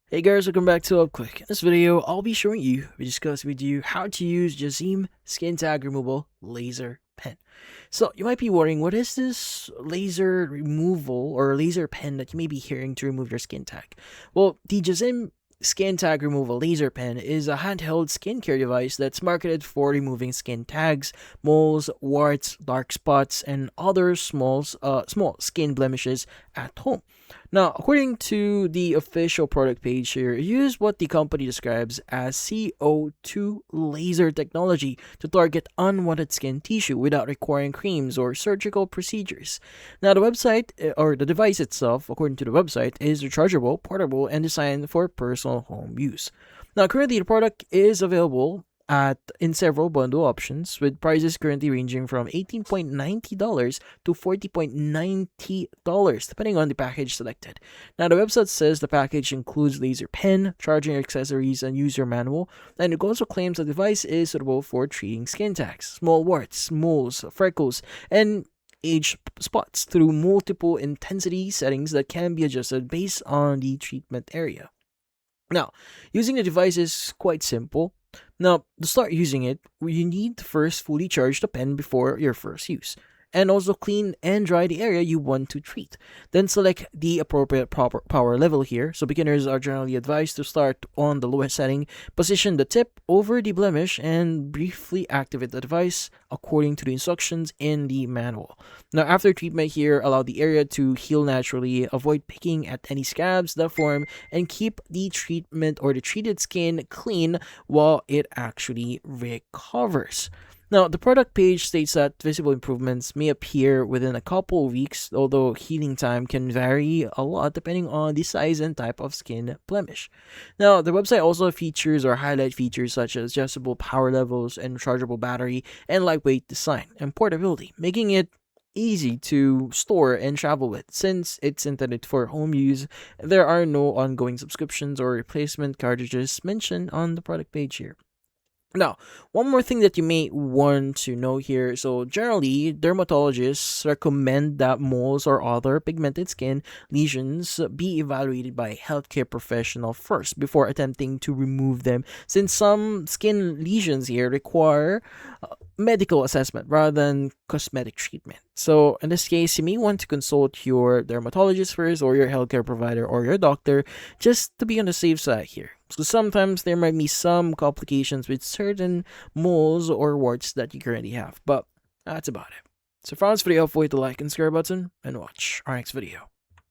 Hey guys, welcome back to Up Quick. In this video, I'll be showing you, discuss with you how to use Jasseem Skin Tag Removal Laser Pen. So you might be wondering, what is this laser removal or laser pen that you may be hearing to remove your skin tag? Well, the Jasseem Skin Tag Removal Laser Pen is a handheld skincare device that's marketed for removing skin tags, moles, warts, dark spots, and other small skin blemishes at home. Now, according to the official product page here, use what the company describes as CO2 laser technology to target unwanted skin tissue without requiring creams or surgical procedures. Now, the website or the device itself, according to the website, is rechargeable, portable, and designed for personal home use. Now, currently, the product is available at in several bundle options with prices currently ranging from $18.90 to $40.90 depending on the package selected. Now the website says the package includes laser pen, charging accessories, and user manual, and it also claims the device is suitable for treating skin tags, small warts, moles, freckles, and age spots through multiple intensity settings that can be adjusted based on the treatment area. Now, using the device is quite simple. Now, to start using it, you need to first fully charge the pen before your first use, and also clean and dry the area you want to treat. Then select the appropriate proper power level here. So beginners are generally advised to start on the lowest setting, position the tip over the blemish, and briefly activate the device according to the instructions in the manual. Now, after treatment here, allow the area to heal naturally, avoid picking at any scabs that form, and keep the treatment or the treated skin clean while it actually recovers. Now, the product page states that visible improvements may appear within a couple of weeks, although healing time can vary a lot depending on the size and type of skin blemish. Now, the website also features or highlight features such as adjustable power levels and rechargeable battery and lightweight design and portability, making it easy to store and travel with. Since it's intended for home use, there are no ongoing subscriptions or replacement cartridges mentioned on the product page here. Now, one more thing that you may want to know here. So, generally, dermatologists recommend that moles or other pigmented skin lesions be evaluated by a healthcare professional first before attempting to remove them, since some skin lesions here require medical assessment rather than cosmetic treatment. So, in this case, you may want to consult your dermatologist first, or your healthcare provider, or your doctor, just to be on the safe side here. So sometimes there might be some complications with certain moles or warts that you currently have, but that's about it. So if you found this video helpful, hit the like and share button, and watch our next video.